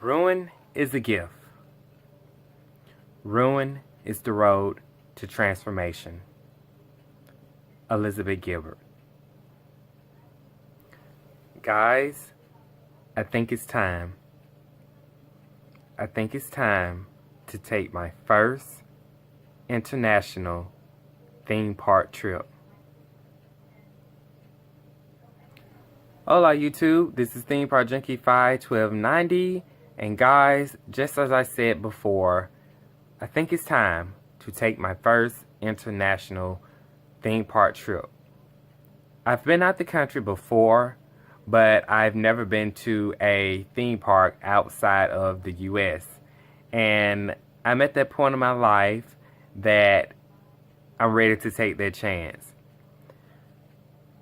Ruin is a gift. Ruin is the road to transformation. Elizabeth Gilbert. Guys, I think it's time. I think it's time to take my first international theme park trip. Hola YouTube, this is Theme Park Junkie 51290, and guys, just as I said before, I think it's time to take my first international theme park trip. I've been out the country before, but I've never been to a theme park outside of the US. And I'm at that point in my life that I'm ready to take that chance.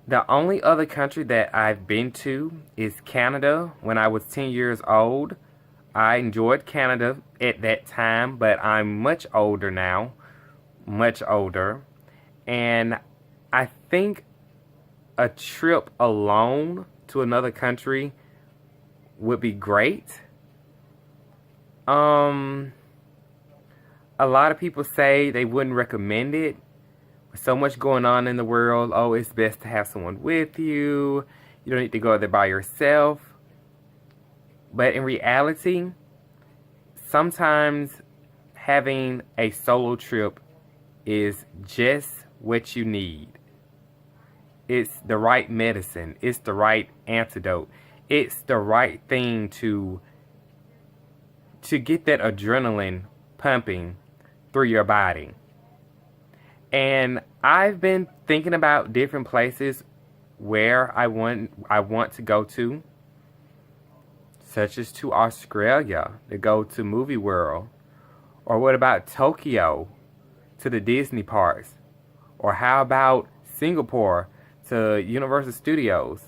The only other country that I've been to is Canada. When I was 10 years old, I enjoyed Canada at that time, but I'm much older now, much older. And I think a trip alone to another country would be great. A lot of people say they wouldn't recommend it. With so much going on in the world, oh, it's best to have someone with you. You don't need to go there by yourself. But in reality, sometimes having a solo trip is just what you need. It's the right medicine. It's the right antidote. It's the right thing to get that adrenaline pumping through your body. And I've been thinking about different places where I want to go to, such as to Australia to go to Movie World, or what about Tokyo to the Disney parks, or how about Singapore to Universal Studios.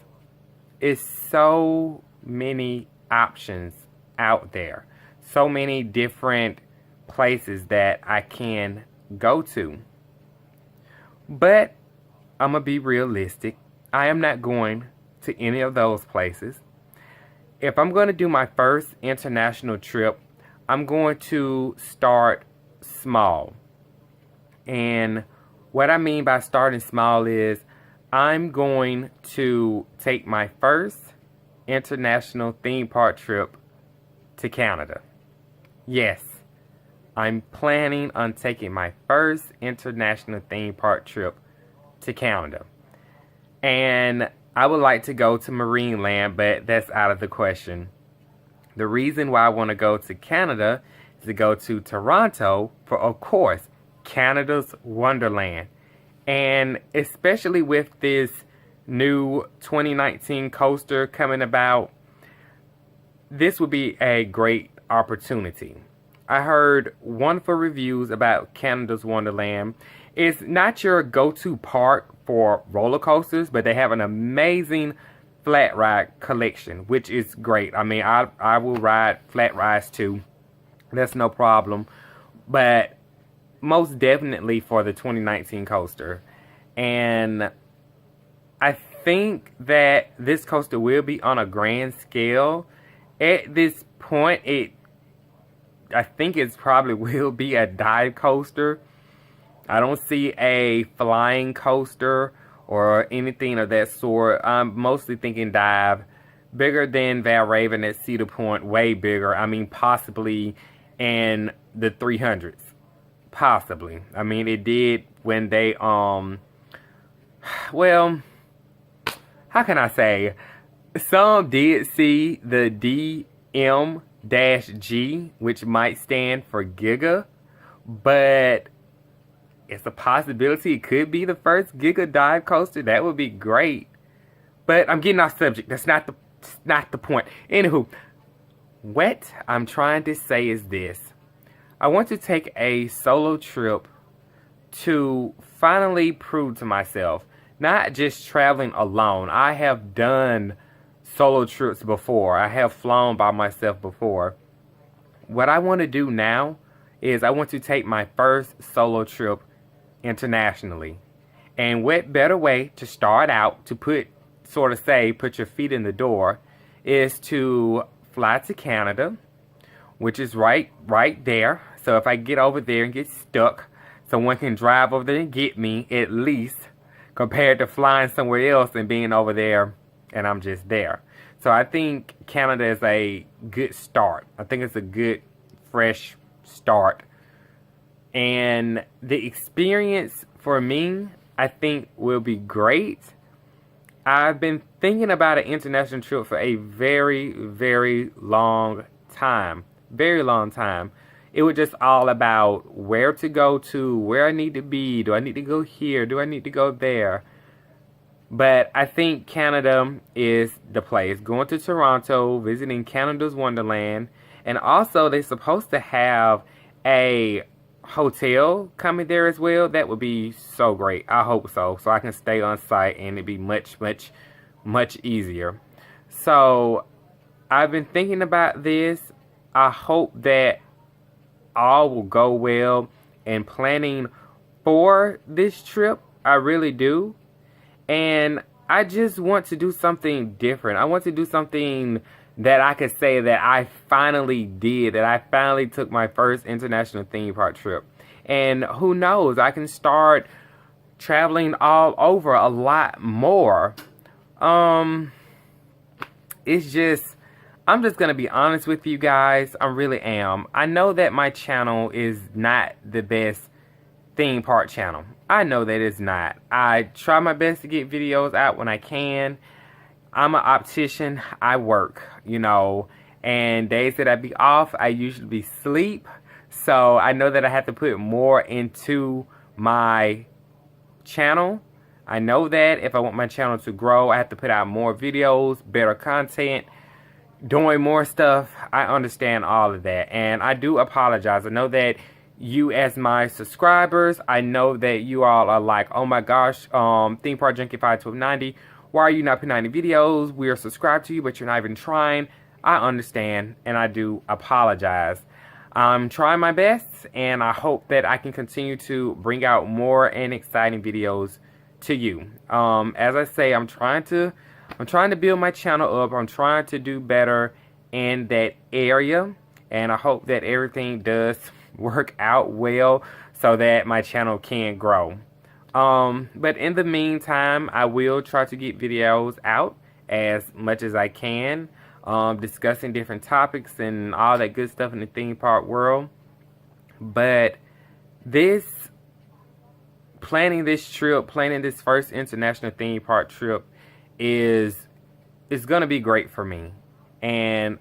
It's so many options out there, so many different places that I can go to. But I'm going to be realistic. I am not going to any of those places. If I'm going to do my first international trip, I'm going to start small. And what I mean by starting small is I'm going to take my first international theme park trip to Canada. Yes. I'm planning on taking my first international theme park trip to Canada. And I would like to go to Marineland, but that's out of the question. The reason why I want to go to Canada is to go to Toronto for, of course, Canada's Wonderland. And especially with this new 2019 coaster coming about, this would be a great opportunity. I heard wonderful reviews about Canada's Wonderland. It's not your go-to park for roller coasters, but they have an amazing flat ride collection, which is great. I mean, I will ride flat rides too. That's no problem. But most definitely for the 2019 coaster. And I think that this coaster will be on a grand scale. At this point, I think it probably will be a dive coaster. I don't see a flying coaster or anything of that sort. I'm mostly thinking dive. Bigger than Valravn at Cedar Point. Way bigger. I mean, possibly in the 300s. Possibly. I mean, it did when they, well, how can I say? Some did see the DM-G, which might stand for Giga, but it's a possibility it could be the first Giga dive coaster. That would be great. But I'm getting off subject. That's not the point. Anywho, what I'm trying to say is this. I want to take a solo trip to finally prove to myself, not just traveling alone. I have done solo trips before. I have flown by myself before. What I want to do now is I want to take my first solo trip internationally. And what better way to start out to put your feet in the door is to fly to Canada which is right there. So if I get over there and get stuck, someone can drive over there and get me, at least, compared to flying somewhere else and being over there and I'm just there. So I think Canada is a good start. I think it's a good, fresh start. And the experience for me, I think, will be great. I've been thinking about an international trip for a very, very long time. Very long time. It was just all about where to go to, where I need to be. Do I need to go here? Do I need to go there? But I think Canada is the place. Going to Toronto, visiting Canada's Wonderland. And also, they're supposed to have a hotel coming there as well. That would be so great. I hope so. So I can stay on site and it'd be much, much, much easier. So I've been thinking about this. I hope that all will go well in planning for this trip. I really do. And I just want to do something different. I want to do something that I could say that I finally did, that I finally took my first international theme park trip. And who knows, I can start traveling all over a lot more. It's just, I'm just going to be honest with you guys. I really am. I know that my channel is not the best theme park channel. I know that it's not. I try my best to get videos out when I can. I'm an optician. I work, you know, and days that I be off, I usually be asleep. So I know that I have to put more into my channel. I know that if I want my channel to grow, I have to put out more videos, better content, doing more stuff. I understand all of that, and I do apologize. I know that you, as my subscribers, I know that you all are like, oh my gosh, Theme Park Junkie 51290, why are you not putting out any videos? We are subscribed to you, but you're not even trying. I understand, and I do apologize. I'm trying my best, and I hope that I can continue to bring out more and exciting videos to you. As I say, I'm trying to build my channel up. I'm trying to do better in that area, and I hope that everything does work out well so that my channel can grow. But in the meantime, I will try to get videos out as much as I can, discussing different topics and all that good stuff in the theme park world. But planning this first international theme park trip is going to be great for me. And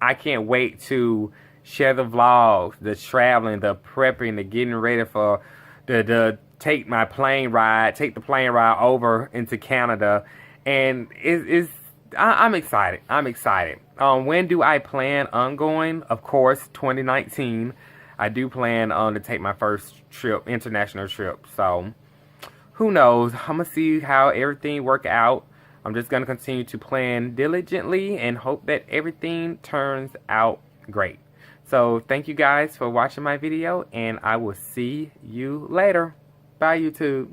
I can't wait to share the vlogs, the traveling, the prepping, the getting ready for the take the plane ride over into Canada. And I'm excited. I'm excited. When do I plan on going? Of course, 2019. I do plan to take my first trip, international trip. So, who knows? I'm going to see how everything work out. I'm just going to continue to plan diligently and hope that everything turns out great. So, thank you guys for watching my video, and I will see you later. Bye, YouTube.